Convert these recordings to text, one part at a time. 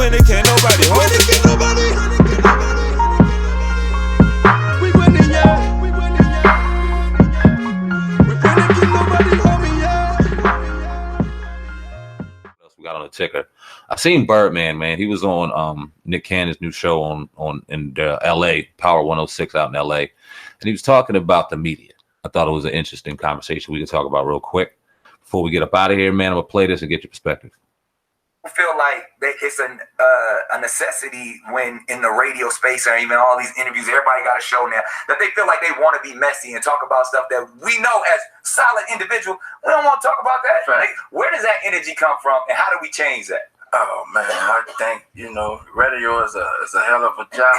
when it can't nobody hold it. We winning, yeah. We winning, can nobody hold me, yeah. What else we got on the ticker? I seen Birdman, man. He was on Nick Cannon's new show on in LA, Power 106 out in LA. And he was talking about the media. I thought it was an interesting conversation we could talk about real quick. Before we get up out of here, man, I'm going to play this and get your perspective. I feel like it's a necessity when in the radio space or even all these interviews, everybody got a show now, that they feel like they want to be messy and talk about stuff that we know as solid individuals. We don't want to talk about that. Right. Like, where does that energy come from and how do we change that? Oh man, I think radio is a hell of a job.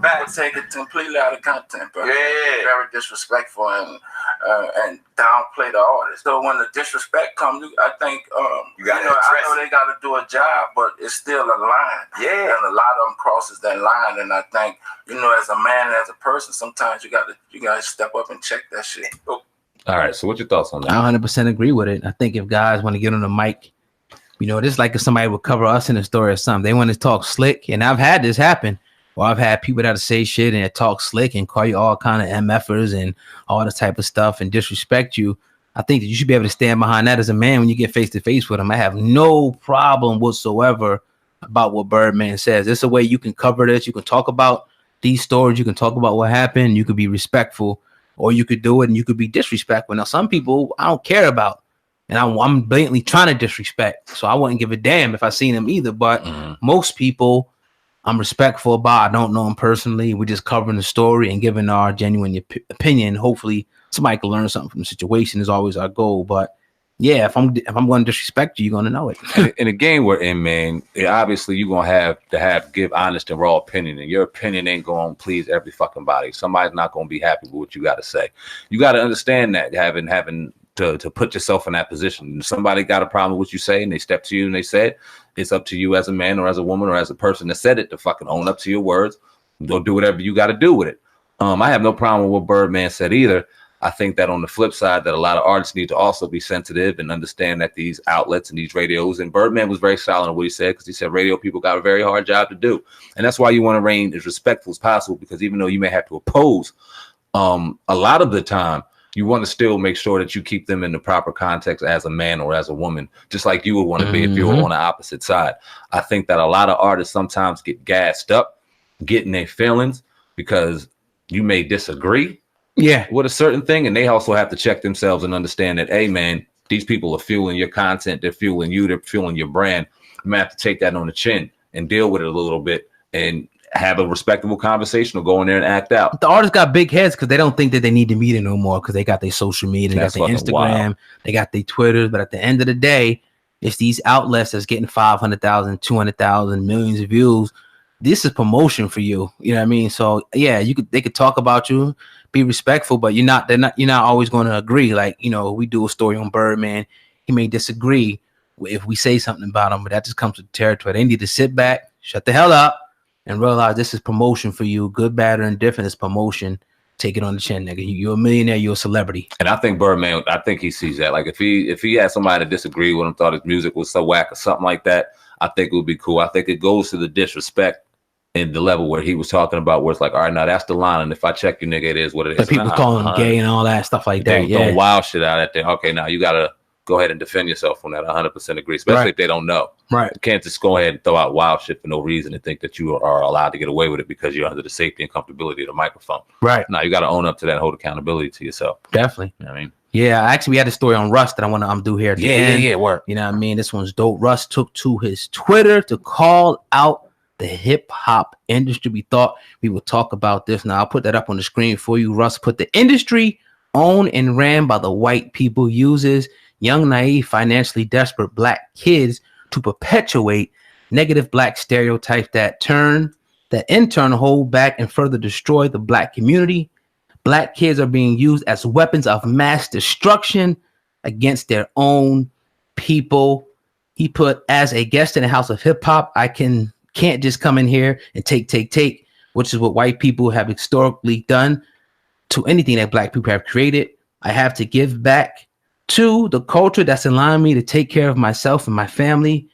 People take it completely out of content, bro. Yeah. Very disrespectful and downplay the artist. So when the disrespect comes, I think you got I know they got to do a job, but it's still a line. Yeah, and a lot of them crosses that line. And I think as a man, as a person, sometimes you got to step up and check that shit. All right. So what's your thoughts on that? I 100% agree with it. I think if guys want to get on the mic. This is like if somebody would cover us in a story or something. They want to talk slick, and I've had this happen. Or I've had people that say shit and talk slick and call you all kind of MFers and all this type of stuff and disrespect you. I think that you should be able to stand behind that as a man when you get face to face with them. I have no problem whatsoever about what Birdman says. It's a way you can cover this. You can talk about these stories. You can talk about what happened. You could be respectful, or you could do it and you could be disrespectful. Now, some people I don't care about. And I'm blatantly trying to disrespect. So I wouldn't give a damn if I seen him either. But most people I'm respectful about. I don't know them personally. We're just covering the story and giving our genuine opinion. Hopefully somebody can learn something from the situation is always our goal. But yeah, if I'm going to disrespect you, you're going to know it. In the game we're in, man, obviously you're going to have give honest and raw opinion. And your opinion ain't going to please every fucking body. Somebody's not going to be happy with what you got to say. You got to understand that having to put yourself in that position. If somebody got a problem with what you say and they step to you and they said, it's up to you as a man or as a woman or as a person that said it to fucking own up to your words. Go do whatever you got to do with it. I have no problem with what Birdman said either. I think that on the flip side that a lot of artists need to also be sensitive and understand that these outlets and these radios, and Birdman was very solid on what he said, because he said radio people got a very hard job to do. And that's why you want to remain as respectful as possible, because even though you may have to oppose a lot of the time, you want to still make sure that you keep them in the proper context as a man or as a woman, just like you would want to be if you were on the opposite side. I think that a lot of artists sometimes get gassed up, getting their feelings because you may disagree with a certain thing. And they also have to check themselves and understand that, hey, man, these people are fueling your content. They're fueling you. They're fueling your brand. You might have to take that on the chin and deal with it a little bit and have a respectable conversation or go in there and act out. The artists got big heads because they don't think that they need the media no more, because they got their social media, they got their Instagram, wild. They got their Twitter. But at the end of the day, it's these outlets that's getting 500,000, 200,000, millions of views. This is promotion for you. You know what I mean? So yeah, they could talk about you, be respectful, but you're not always going to agree. Like, we do a story on Birdman. He may disagree if we say something about him, but that just comes with the territory. They need to sit back, shut the hell up, and realize this is promotion for you. Good, bad, or indifferent is promotion. Take it on the chin, nigga. You're a millionaire. You're a celebrity. And I think Birdman, I think he sees that. Like if he had somebody to disagree with him, thought his music was so whack or something like that, I think it would be cool. I think it goes to the disrespect in the level where he was talking about, where it's like, all right, now that's the line. And if I check you, nigga, it is what it is. But people calling him gay and all that stuff like that. Yeah, throwing wild shit out at them. Okay, now you gotta go ahead and defend yourself on that. 100% agree, especially if they don't know. Right. You can't just go ahead and throw out wild shit for no reason and think that you are allowed to get away with it because you're under the safety and comfortability of the microphone. Right. Now you got to own up to that and hold accountability to yourself. Definitely. You know what I mean? Yeah, actually, we had a story on Russ that I want to do here. Yeah, work. You know what I mean? This one's dope. Russ took to his Twitter to call out the hip hop industry. We thought we would talk about this. Now I'll put that up on the screen for you. Russ put, the industry owned and ran by the white people uses young, naive, financially desperate black kids to perpetuate negative black stereotypes that in turn hold back and further destroy the black community. Black kids are being used as weapons of mass destruction against their own people. He put, as a guest in the house of hip hop, I can't just come in here and take, which is what white people have historically done to anything that black people have created. I have to give back to the culture that's allowing me to take care of myself and my family.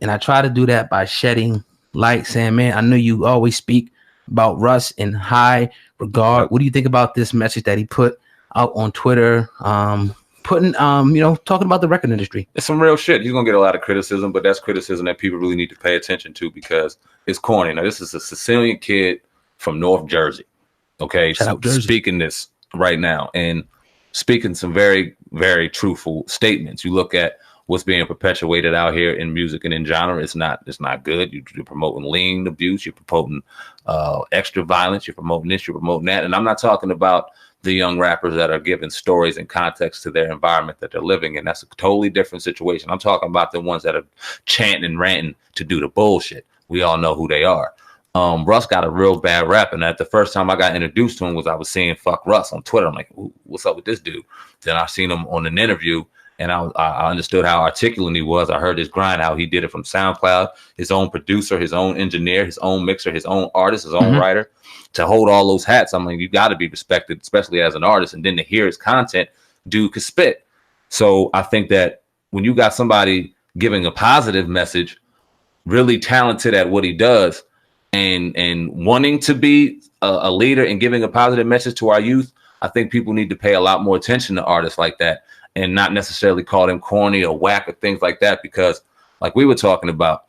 And I try to do that by shedding light, saying, man, I know you always speak about Russ in high regard. What do you think about this message that he put out on Twitter? Talking about the record industry. It's some real shit. He's gonna get a lot of criticism, but that's criticism that people really need to pay attention to because it's corny. Now, this is a Sicilian kid from North Jersey. Okay, speaking this right now and speaking some very, very truthful statements. You look at what's being perpetuated out here in music and in genre. It's not good. You're promoting lean abuse. You're promoting extra violence. You're promoting this. You're promoting that. And I'm not talking about the young rappers that are giving stories and context to their environment that they're living in. That's a totally different situation. I'm talking about the ones that are chanting and ranting to do the bullshit. We all know who they are. Russ got a real bad rap, and the first time I got introduced to him was I was seeing "fuck Russ" on Twitter. I'm like, what's up with this dude? Then I seen him on an interview, and I understood how articulate he was. I heard his grind, how he did it from SoundCloud, his own producer, his own engineer, his own mixer, his own artist, his own writer. To hold all those hats, I mean, you got to be respected, especially as an artist. And then to hear his content, dude could spit. So I think that when you got somebody giving a positive message, really talented at what he does, and wanting to be a leader and giving a positive message to our youth, I think people need to pay a lot more attention to artists like that and not necessarily call them corny or whack or things like that, because like we were talking about,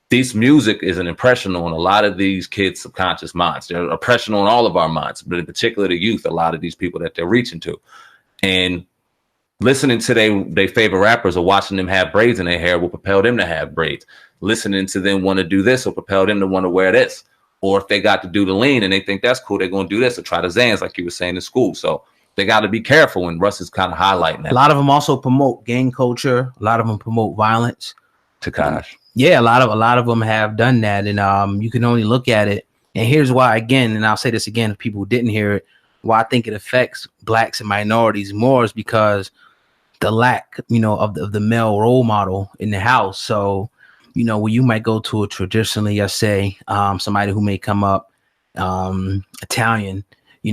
this music is an impression on a lot of these kids' subconscious minds. They're an impression on all of our minds, but in particular the youth, a lot of these people that they're reaching to. And listening to their favorite rappers or watching them have braids in their hair will propel them to have braids. Listening to them want to do this will propel them to want to wear this. Or if they got to do the lean and they think that's cool, they're going to do this or try the Zans like you were saying in school. So they got to be careful, and Russ is kind of highlighting that. A lot of them also promote gang culture. A lot of them promote violence. Takash. Yeah, a lot of them have done that, and you can only look at it. And here's why, again, and I'll say this again if people didn't hear it, why I think it affects blacks and minorities more is because the lack, of the male role model in the house. So, when you might go to a traditionally, let's say, somebody who may come up Italian,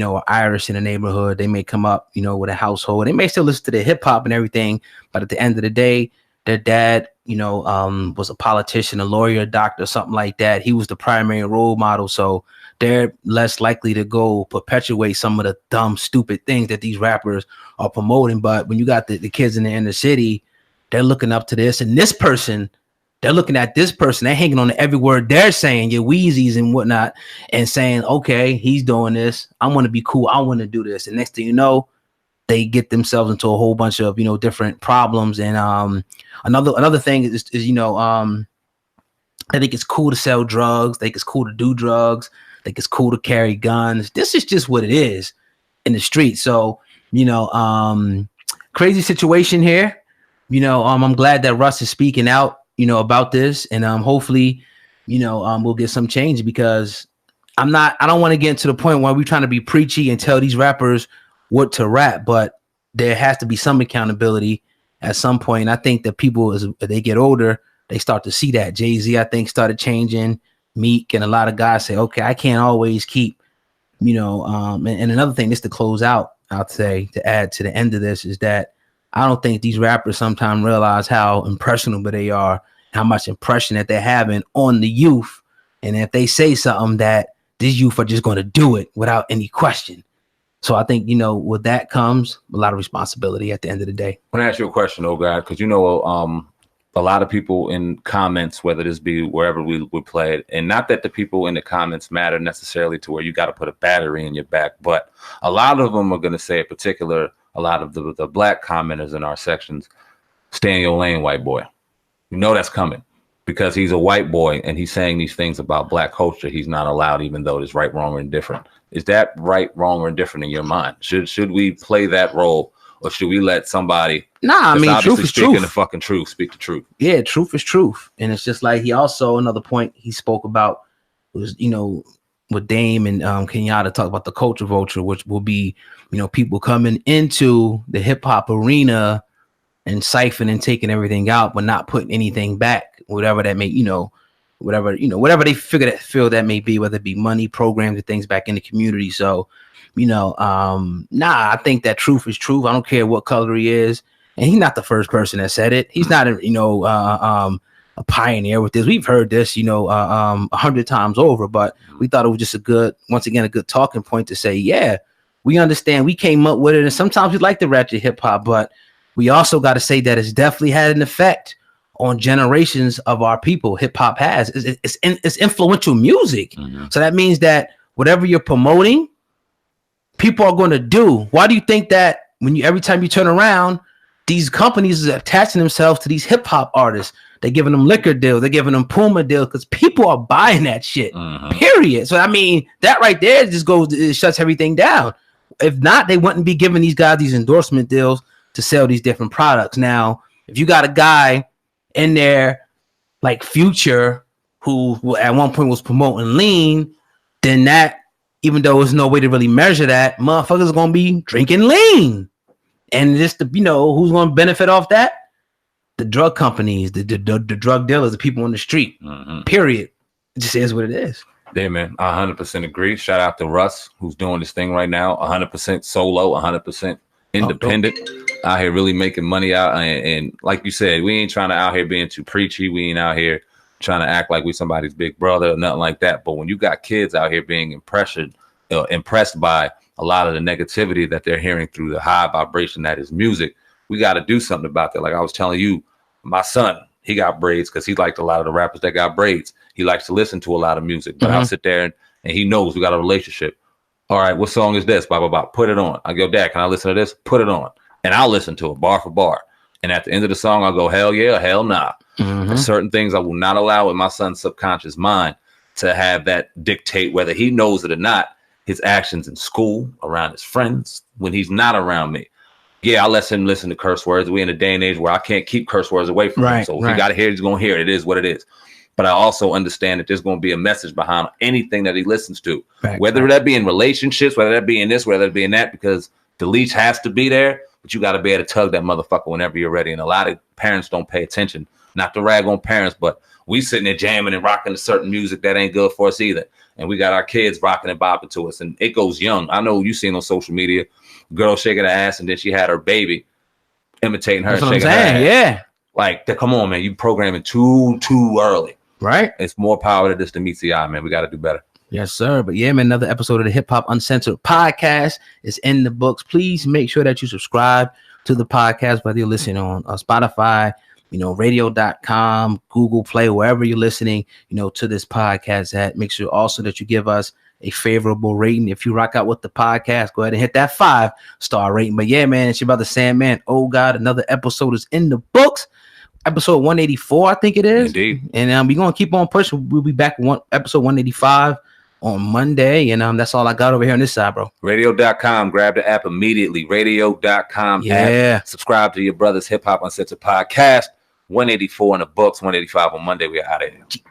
or Irish in the neighborhood, they may come up, with a household. They may still listen to the hip hop and everything, but at the end of the day, their dad, was a politician, a lawyer, a doctor, something like that. He was the primary role model. So they're less likely to go perpetuate some of the dumb, stupid things that these rappers are promoting. But when you got the kids in the inner city, they're looking up to this. And this person, they're looking at this person. They're hanging on to every word they're saying, your Wheezies and whatnot, and saying, okay, he's doing this. I want to be cool. I want to do this. And next thing you know, they get themselves into a whole bunch of, different problems. And another thing is I think it's cool to sell drugs. I think it's cool to do drugs. I think it's cool to carry guns. This is just what it is in the street. So, crazy situation here. I'm glad that Russ is speaking out, about this, and hopefully, we'll get some change, because I don't want to get into the point where we're trying to be preachy and tell these rappers what to rap, but there has to be some accountability at some point. And I think that people, as they get older, they start to see that. Jay-Z, I think, started changing. Meek and a lot of guys say, okay, I can't always keep, and another thing, just to close out, I'd say, to add to the end of this, is that I don't think these rappers sometimes realize how impressionable they are, how much impression that they're having on the youth. And if they say something, that these youth are just going to do it without any question. So I think, with that comes a lot of responsibility at the end of the day. I want to ask you a question, oh God, because, a lot of people in comments, whether this be wherever we play it, and not that the people in the comments matter necessarily to where you got to put a battery in your back, but a lot of them are going to say, in particular, a lot of the black commenters in our sections, stay in your lane, white boy. That's coming, because he's a white boy and he's saying these things about black culture. He's not allowed, even though it's right, wrong, or indifferent. Is that right, wrong, or indifferent in your mind? Should we play that role, or should we let somebody? Nah, I mean, truth is truth. The fucking truth. Speak the truth. Yeah, truth is truth. And it's just like, he also, another point he spoke about was, with Dame and Kenyatta, talk about the culture vulture, which will be, people coming into the hip hop arena and siphoning and taking everything out, but not putting anything back, whatever that may, whatever they feel that may be, whether it be money, programs, and things back in the community. So, I think that truth is truth. I don't care what color he is. And he's not the first person that said it. He's not, a a pioneer with this. We've heard this, 100 times over, but we thought it was just a good talking point to say, yeah, we understand. We came up with it, and sometimes we like the ratchet hip hop, but we also got to say that it's definitely had an effect on generations of our people. Hip hop has. It's influential music. So that means that whatever you're promoting, people are going to do. Why do you think that every time you turn around, these companies are attaching themselves to these hip hop artists? They're giving them liquor deals. They're giving them Puma deals because people are buying that shit. Period. So I mean, that right there it shuts everything down. If not, they wouldn't be giving these guys these endorsement deals to sell these different products. Now, if you got a guy in there like Future, who at one point was promoting lean, then that, even though there's no way to really measure that, motherfuckers are gonna be drinking lean. And just who's gonna benefit off that? The drug companies, the drug dealers, the people on the street. Period. It just is what it is. Yeah, man, I 100% agree. Shout out to Russ, who's doing this thing right now, 100% solo, 100% independent, out here really making money out. And like you said, we ain't trying to out here being too preachy. We ain't out here trying to act like we somebody's big brother or nothing like that. But when you got kids out here being impressed by a lot of the negativity that they're hearing through the high vibration that is music, we got to do something about that. Like I was telling you, my son, he got braids because he liked a lot of the rappers that got braids. He likes to listen to a lot of music, but I'll sit there and he knows we got a relationship. All right, what song is this? Blah, blah, blah. Put it on. I go, Dad, can I listen to this? Put it on. And I'll listen to it bar for bar. And at the end of the song, I'll go, hell yeah, hell nah. Certain things I will not allow in my son's subconscious mind to have that dictate whether he knows it or not, his actions in school, around his friends, when he's not around me. Yeah, I'll let him listen to curse words. We're in a day and age where I can't keep curse words away from him. So if he got to hear it, he's going to hear it. It is what it is. But I also understand that there's going to be a message behind anything that he listens to, whether that be in relationships, whether that be in this, whether that be in that, because the leash has to be there, but you got to be able to tug that motherfucker whenever you're ready. And a lot of parents don't pay attention, not to rag on parents, but we sitting there jamming and rocking to certain music that ain't good for us either. And we got our kids rocking and bopping to us, and it goes young. I know you seen on social media, girl shaking her ass, and then she had her baby imitating her. That's what I'm saying. Yeah. Like, come on, man, you programming too early. Right. It's more power to this than meets the eye, man. We got to do better. Yes, sir. But yeah, man, another episode of the Hip Hop Uncensored podcast is in the books. Please make sure that you subscribe to the podcast, whether you're listening on Spotify, radio.com, Google Play, wherever you're listening, to this podcast at. Make sure also that you give us a favorable rating. If you rock out with the podcast, go ahead and hit that 5-star rating. But yeah, man, it's your brother Sandman. Oh God, another episode is in the books. Episode 184, I think it is. Indeed. And we're going to keep on pushing. We'll be back episode 185 on Monday. And that's all I got over here on this side, bro. Radio.com. Grab the app immediately. Radio.com. Yeah. App. Subscribe to your brother's Hip Hop Uncensored podcast. 184 in the books. 185 on Monday. We're out of here. Peace.